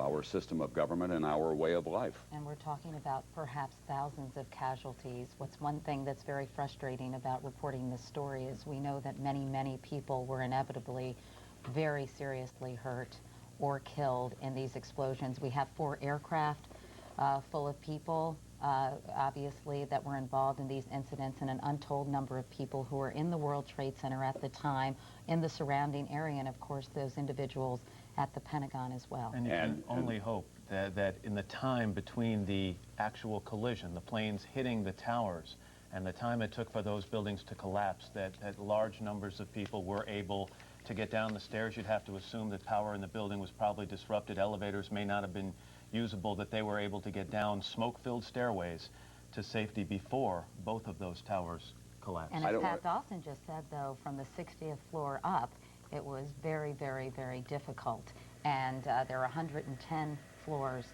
our system of government and our way of life. And we're talking about perhaps thousands of casualties. What's one thing that's very frustrating about reporting this story is we know that many, many people were inevitably very seriously hurt or killed in these explosions. We have 4 aircraft full of people, obviously, that were involved in these incidents, and an untold number of people who were in the World Trade Center at the time, in the surrounding area, and of course those individuals at the Pentagon as well. And you can only hope that in the time between the actual collision, the planes hitting the towers, and the time it took for those buildings to collapse, that large numbers of people were able to get down the stairs. You'd have to assume that power in the building was probably disrupted. Elevators may not have been usable, that they were able to get down smoke-filled stairways to safety before both of those towers collapsed. And as Pat Dawson just said, though, from the 60th floor up, it was very, very, very difficult. And there are 110 floors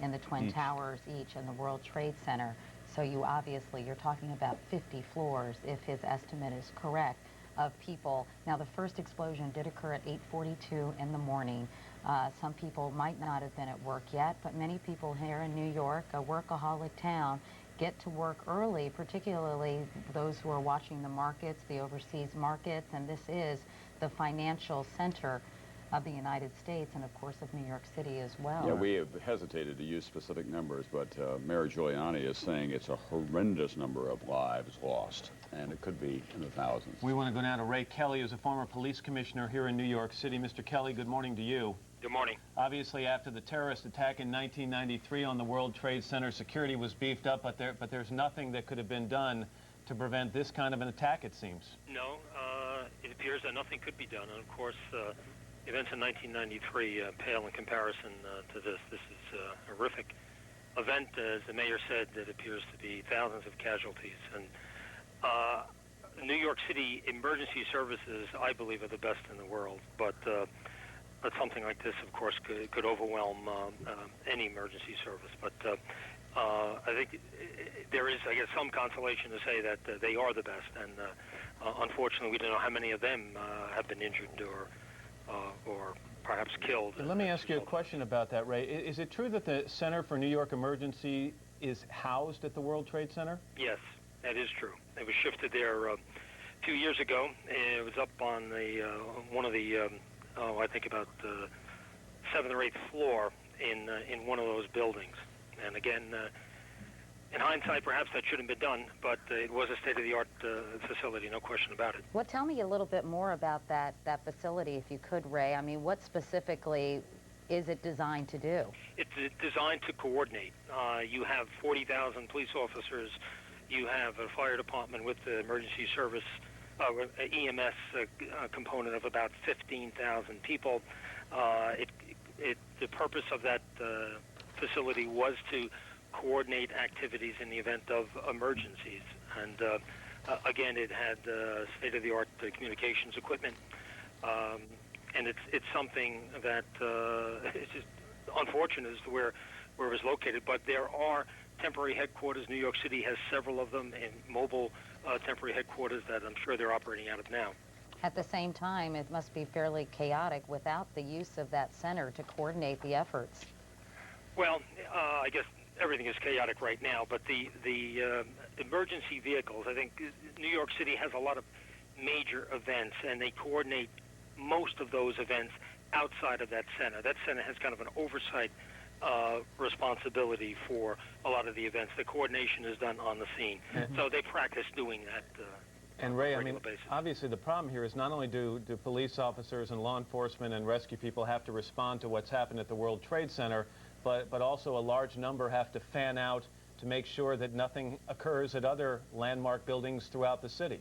in the Twin Towers each in the World Trade Center. So you're talking about 50 floors, if his estimate is correct, of people. Now, the first explosion did occur at 8:42 in the morning. Some people might not have been at work yet, but many people here in New York, a workaholic town, get to work early, particularly those who are watching the markets, the overseas markets, and this is the financial center of the United States and, of course, of New York City as well. Yeah, we have hesitated to use specific numbers, but Mayor Giuliani is saying it's a horrendous number of lives lost, and it could be in the thousands. We want to go now to Ray Kelly, who's a former police commissioner here in New York City. Mr. Kelly, good morning to you. Good morning. Obviously, after the terrorist attack in 1993 on the World Trade Center, security was beefed up, but there's nothing that could have been done to prevent this kind of an attack, it seems. No, it appears that nothing could be done. And of course, events in 1993 pale in comparison to this. This is a horrific event. As the mayor said, that appears to be thousands of casualties. And New York City emergency services, I believe, are the best in the world. But something like this, of course, could overwhelm any emergency service. But I think there is, I guess, some consolation to say that they are the best. And unfortunately, we don't know how many of them have been injured or perhaps killed. Let me ask you a question about that, Ray. Is it true that the Center for New York Emergency is housed at the World Trade Center? Yes, that is true. It was shifted there a few years ago. It was up on the one of the, I think about the 7th or 8th floor in one of those buildings. And again, in hindsight, perhaps that shouldn't have been done, but it was a state-of-the-art facility, no question about it. Well, tell me a little bit more about that facility, if you could, Ray. I mean, what specifically is it designed to do? It's designed to coordinate. You have 40,000 police officers. You have a fire department with the emergency service, EMS component of about 15,000 people. The purpose of that facility was to coordinate activities in the event of emergencies. And again, it had state-of-the-art communications equipment. And it's something that it's just unfortunate as to where it was located. But there are temporary headquarters. New York City has several of them, and mobile temporary headquarters that I'm sure they're operating out of now. At the same time, it must be fairly chaotic without the use of that center to coordinate the efforts. Well, I guess everything is chaotic right now, but the emergency vehicles, I think New York City has a lot of major events, and they coordinate most of those events outside of that center. That center has kind of an oversight responsibility for a lot of the events. The coordination is done on the scene. So they practice doing that and Ray, on a I mean, regular basis. obviously the problem here is not only do police officers and law enforcement and rescue people have to respond to what's happened at the World Trade Center, but also a large number have to fan out to make sure that nothing occurs at other landmark buildings throughout the city.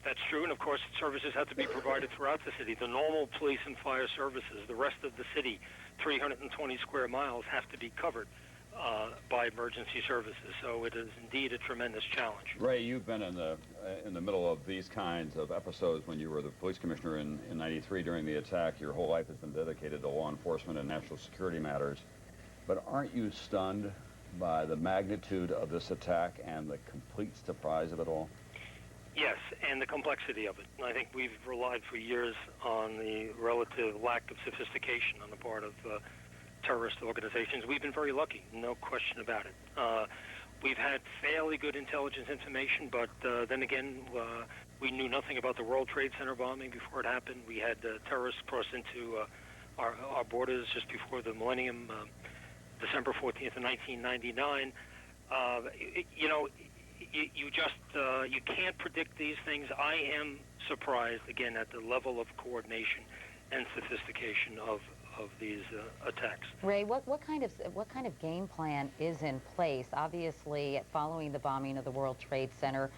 That's true, and of course services have to be provided throughout the city. The normal police and fire services, the rest of the city, 320 square miles, have to be covered by emergency services. So it is indeed a tremendous challenge. Ray, you've been in the middle of these kinds of episodes when you were the police commissioner in '93 during the attack. Your whole life has been dedicated to law enforcement and national security matters. But aren't you stunned by the magnitude of this attack and the complete surprise of it all? Yes, and the complexity of it. I think we've relied for years on the relative lack of sophistication on the part of terrorist organizations. We've been very lucky, no question about it. We've had fairly good intelligence information, but then again, we knew nothing about the World Trade Center bombing before it happened. We had terrorists cross into our borders just before the millennium, December 14th of 1999. You can't predict these things. I am surprised, again, at the level of coordination and sophistication of these attacks. Ray, what kind of game plan is in place? Obviously, following the bombing of the World Trade Center,